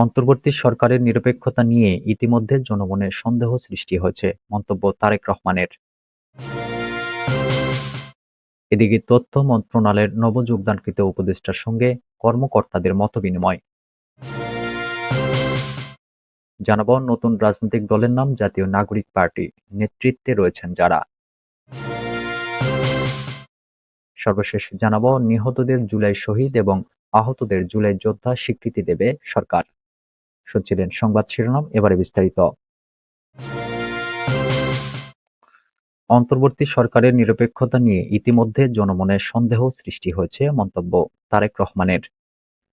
অন্তর্বর্তী সরকারের নিরপেক্ষতা নিয়ে ইতিমধ্যে জনমনে সন্দেহ সৃষ্টি হয়েছে, মন্তব্য তারেক রহমানের। এদিকে তথ্য মন্ত্রণালয়ের নবযোগদানকৃত উপদেষ্টার সঙ্গে কর্মকর্তাদের মতবিনিময়। জানাবো নতুন রাজনৈতিক দলের নাম জাতীয় নাগরিক পার্টি, নেতৃত্বে রয়েছেন যারা। সর্বশেষ জানাবো নিহতদের জুলাই শহীদ এবং আহতদের জুলাই যোদ্ধা স্বীকৃতি দেবে সরকার। শুনছিলেন সংবাদ শিরোনাম, এবারে বিস্তারিত। অন্তর্বর্তী সরকারের নিরপেক্ষতা নিয়ে ইতিমধ্যে জনমনে সন্দেহ সৃষ্টি হয়েছে, মন্তব্য তারেক রহমানের।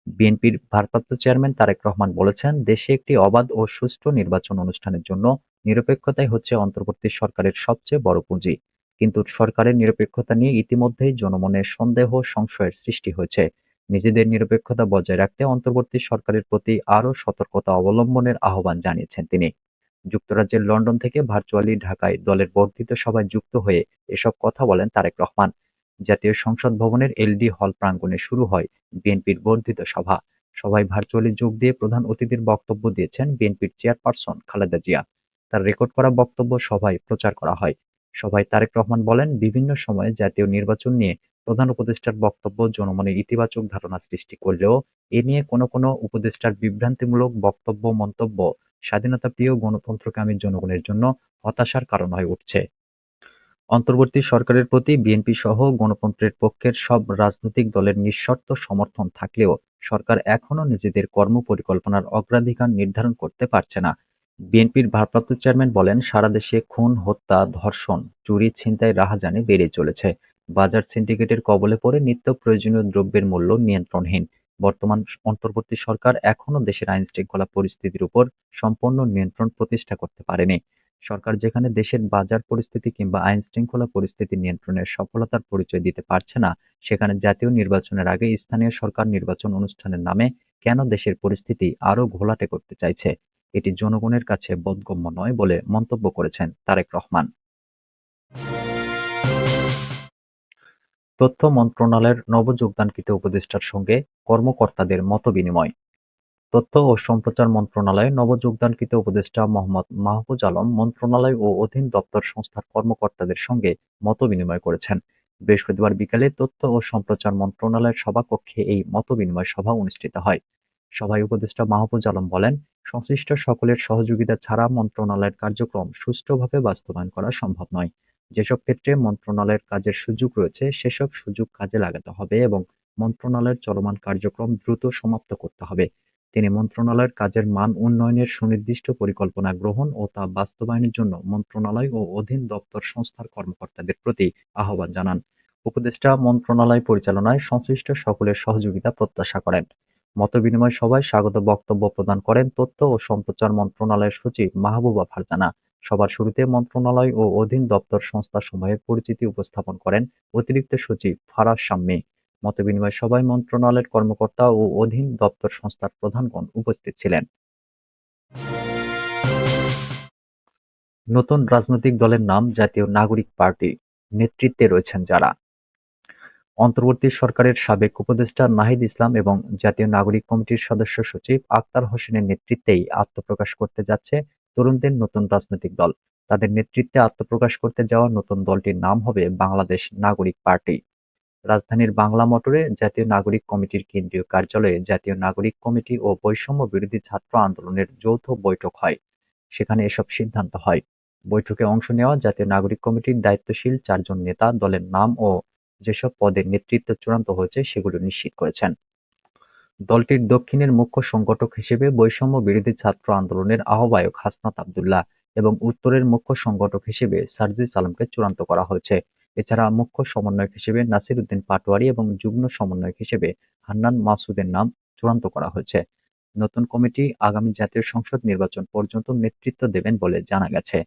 বিএনপির ভারপ্রাপ্ত চেয়ারম্যান তারেক রহমান বলেছেন, দেশে একটি অবাধ ও সুষ্ঠু নির্বাচন অনুষ্ঠানের জন্য নিরপেক্ষতাই হচ্ছে অন্তর্বর্তী সরকারের সবচেয়ে বড় পুঁজি। কিন্তু সরকারের নিরপেক্ষতা নিয়ে ইতিমধ্যেই জনমনে সন্দেহ সংশয়ের সৃষ্টি হয়েছে। নিজেদের নিরপেক্ষতা বজায় রাখতে অন্তর্বর্তী সরকারের প্রতি আরও সতর্কতা অবলম্বনের আহ্বান জানিয়েছেন তিনি। যুক্তরাজ্যের লন্ডন থেকে ভার্চুয়ালি ঢাকায় দলের বর্ধিত সভায় যুক্ত হয়ে এসব কথা বলেন তারেক রহমান। জাতীয় সংসদ ভবনের এলডি হল প্রাঙ্গণে শুরু হয় বিএনপির বর্ধিত সভা। সভায় ভার্চুয়ালি যোগ দিয়ে প্রধান অতিথির বক্তব্য দিয়েছেন বিএনপির চেয়ারপারসন খালেদা জিয়া। তার রেকর্ড করা বক্তব্য সভায় প্রচার করা হয়। সভায় তারেক রহমান বলেন, বিভিন্ন সময়ে জাতীয় নির্বাচন নিয়ে প্রধান উপদেষ্টার বক্তব্য জনমনে ইতিবাচক ধারণা সৃষ্টি করলেও এ নিয়ে কোনো কোনো উপদেষ্টার বিভ্রান্তিমূলক বক্তব্য মন্তব্য স্বাধীনতাপ্রিয় গণতন্ত্রকামী জনগণের জন্য হতাশার কারণ হয়ে উঠছে। অন্তর্বর্তী সরকারের প্রতি বিএনপি সহ গণতন্ত্রের পক্ষের সব রাজনৈতিক দলের নিঃশর্ত সমর্থন থাকলেও সরকার এখনো নিজেদের কর্মপরিকল্পনার অগ্রাধিকার নির্ধারণ করতে পারছে না। বিএনপির ভারপ্রাপ্ত চেয়ারম্যান বলেন, সারা দেশে খুন, হত্যা, ধর্ষণ, চুরি, ছিনতাই, রাহাজানি বেড়েই চলেছে। বাজার সিন্ডিকেটের কবলে পড়ে নিত্য প্রয়োজনীয় দ্রব্যের মূল্য নিয়ন্ত্রণহীন। বর্তমান অন্তর্বর্তী সরকার এখনো দেশের আইনশৃঙ্খলা পরিস্থিতির উপর সম্পূর্ণ নিয়ন্ত্রণ প্রতিষ্ঠা করতে পারেনি। সরকার যেখানে দেশের বাজার পরিস্থিতি কিংবা আইনশৃঙ্খলা পরিস্থিতি নিয়ন্ত্রণের সফলতার পরিচয় দিতে পারছে না, সেখানে জাতীয় নির্বাচনের আগে স্থানীয় সরকার নির্বাচন অনুষ্ঠানের নামে কেন দেশের পরিস্থিতি আরও ঘোলাটে করতে চাইছে, এটি জনগণের কাছে বোধগম্য নয় বলে মন্তব্য করেছেন তারেক রহমান। তথ্য মন্ত্রণালয়ের নবযোগদানকৃত উপদেষ্টার সঙ্গে কর্মকর্তাদের মতবিনিময়। তথ্য ও সম্প্রচার মন্ত্রণালয়ে নবযোগদানকৃত উপদেষ্টা মোহাম্মদ মাহফুজ আলম মন্ত্রণালয় ও অধীন দপ্তর সংস্থার কর্মকর্তাদের সঙ্গে মতবিনিময় করেছেন। বৃহস্পতিবার বিকেলে তথ্য ও সম্প্রচার মন্ত্রণালয়ের সভাকক্ষে এই মতবিনিময় সভা অনুষ্ঠিত হয়। সভায় উপদেষ্টা মাহফুজ আলম বলেন, সংশ্লিষ্ট সকলের সহযোগিতা ছাড়া মন্ত্রণালয়ের কার্যক্রম সুষ্ঠুভাবে বাস্তবায়ন করা সম্ভব নয়। যেসব ক্ষেত্রে মন্ত্রণালয়ের কাজের সুযোগ রয়েছে সেসব সুযোগ কাজে লাগাতে হবে এবং মন্ত্রণালয়ের চলমান কার্যক্রম দ্রুত সমাপ্ত করতে হবে। তিনি মন্ত্রণালয়ের কাজের মান উন্নয়নের সুনির্দিষ্ট পরিকল্পনা গ্রহণ ও তা বাস্তবায়নের জন্য মন্ত্রণালয় ও অধীন দপ্তর সংস্থার কর্মকর্তাদের প্রতি আহ্বান জানান। উপদেষ্টা মন্ত্রণালয় পরিচালনায় সংশ্লিষ্ট সকলের সহযোগিতা প্রত্যাশা করেন। মতবিনিময় সভায় স্বাগত বক্তব্য প্রদান করেন তথ্য ও সম্প্রচার মন্ত্রণালয়ের সচিব মাহবুবা ফারজানা। সভার শুরুতে মন্ত্রণালয় ও অধীন দপ্তর সংস্থাসমূহের পরিচিতি উপস্থাপন করেন অতিরিক্ত সচিব ফারাজ শাম্মী। মতবিনিময় সভায় মন্ত্রণালয়ের কর্মকর্তা ও অধীন দপ্তর সংস্থার প্রধানগণ উপস্থিত ছিলেন। নতুন রাজনৈতিক দলের নাম জাতীয় নাগরিক পার্টি, নেতৃত্বে রয়েছেন যারা। অন্তর্বর্তী সরকারের সাবেক উপদেষ্টা নাহিদ ইসলাম এবং জাতীয় নাগরিক কমিটির সদস্য সচিব আক্তার হোসেনের নেতৃত্বেই আত্মপ্রকাশ করতে যাচ্ছে তরুণদের নতুন রাজনৈতিক দল। তাদের নেতৃত্বে আত্মপ্রকাশ করতে যাওয়া নতুন দলটির নাম হবে বাংলাদেশ নাগরিক পার্টি। রাজধানীর বাংলা মোটরে জাতীয় নাগরিক কমিটির কেন্দ্রীয় কার্যালয়ে জাতীয় নাগরিক কমিটি ও বৈষম্য বিরোধী ছাত্র আন্দোলনের যৌথ বৈঠক হয়। সেখানে এসব সিদ্ধান্ত হয়। বৈঠকে অংশ নেওয়া জাতীয় নাগরিক কমিটির দায়িত্বশীল ৪ জন নেতা দলের নাম ও যেসব পদের নেতৃত্ব চূড়ান্ত হয়েছে সেগুলো নিশ্চিত করেছেন। দলটির দক্ষিণের মুখ্য সংগঠক হিসেবে বৈষম্য বিরোধী ছাত্র আন্দোলনের আহ্বায়ক হাসনাত আব্দুল্লাহ এবং উত্তরের মুখ্য সংগঠক হিসেবে সার্জিস আলমকে চূড়ান্ত করা হয়েছে। এছাড়া মুখ্য সমন্বয়ক হিসেবে নাসির উদ্দিন পাটোয়ারী এবং যুগ্ম সমন্বয়ক হিসেবে হান্নান মাসুদের নাম চূড়ান্ত করা হয়েছে। নতুন কমিটি আগামী জাতীয় সংসদ নির্বাচন পর্যন্ত নেতৃত্ব দেবেন বলে জানা গেছে।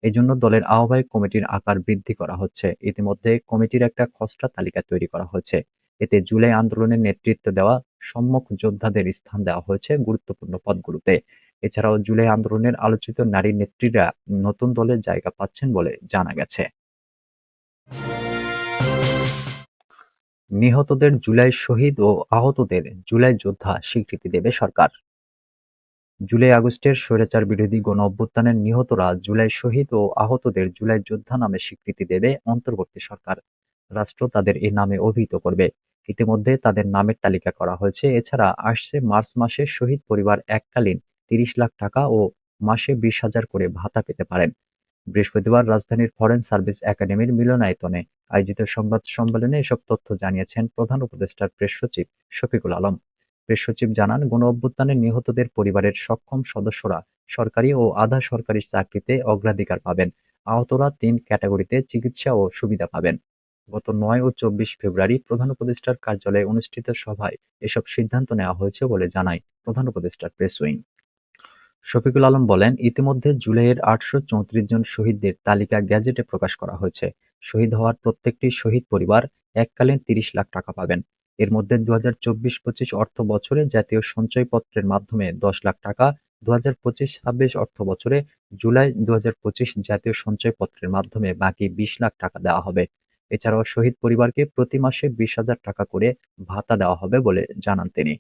এজন্য দলের আহ্বায়ক কমিটির আকার বৃদ্ধি করা হচ্ছে। ইতিমধ্যে কমিটির একটা খসড়া তালিকা তৈরি করা হয়েছে। এতে জুলাই আন্দোলনের নেতৃত্ব দেওয়া সম্মুখ যোদ্ধাদের স্থান দেওয়া হয়েছে গুরুত্বপূর্ণ পদগুলোতে। এছাড়াও জুলাই আন্দোলনের আলোচিত নারী নেত্রীরা নতুন দলে জায়গা পাচ্ছেন বলে জানা গেছে। নিহতদের জুলাই শহীদ ও আহতদের জুলাই যোদ্ধা স্বীকৃতি দেবে সরকার। জুলাই-আগস্টের স্বৈরাচার বিরোধী গণঅভ্যুত্থানের নিহতরা জুলাই শহীদ ও আহতদের জুলাই যোদ্ধা নামে স্বীকৃতি দেবে অন্তর্বর্তী সরকার। রাষ্ট্র তাদের এ নামে অভিহিত করবে। ইতিমধ্যে তাদের নামের তালিকা করা হয়েছে। এছাড়া আসছে মার্চ মাসে শহীদ পরিবার এককালীন ৩০ লাখ টাকা ও মাসে ২০,০০০ করে ভাতা পেতে পারেন। বৃহস্পতিবার রাজধানীর ফরেন সার্ভিস একাডেমির মিলনায়তনে আয়োজিত সংবাদ সম্মেলনে এসব তথ্য জানিয়েছেন প্রধান উপদেষ্টার প্রেস সচিব শফিকুল আলম। প্রেস সচিব জানান, গণঅভ্যুত্থানে নিহতদের পরিবারের সক্ষম সদস্যরা সরকারি ও আধা সরকারি চাকরিতে অগ্রাধিকার পাবেন। আহতরা ৩ ক্যাটাগরিতে চিকিৎসা ও সুবিধা পাবেন। গত ৯ ও ২৪ ফেব্রুয়ারি প্রধান উপদেষ্টার কার্যালয়ে অনুষ্ঠিত সভায় এসব সিদ্ধান্ত নেওয়া হয়েছে বলে জানায় প্রধান উপদেষ্টার প্রেস উইং। শফিকুল আলম বলেন, ইতিমধ্যে জুলাইয়ের ৮৩৪ জন শহীদদের তালিকা গেজেটে প্রকাশ করা হয়েছে। শহীদ হওয়ার প্রত্যেকটি শহীদ পরিবার এককালীন ৩০ লাখ টাকা পাবেন। এর মধ্যে ২০২৪-২৫ অর্থবছরে জাতীয় সঞ্চয়পত্রের মাধ্যমে ১০ লাখ টাকা, ২০২৫-২৬ অর্থবছরে জুলাই ২০২৫ জাতীয় সঞ্চয়পত্রের মাধ্যমে বাকি ২০ লাখ টাকা দেওয়া হবে। এছাড়াও শহীদ পরিবারকে প্রতি মাসে ২০,০০০ টাকা করে ভাতা দেওয়া হবে বলে জানান তিনি।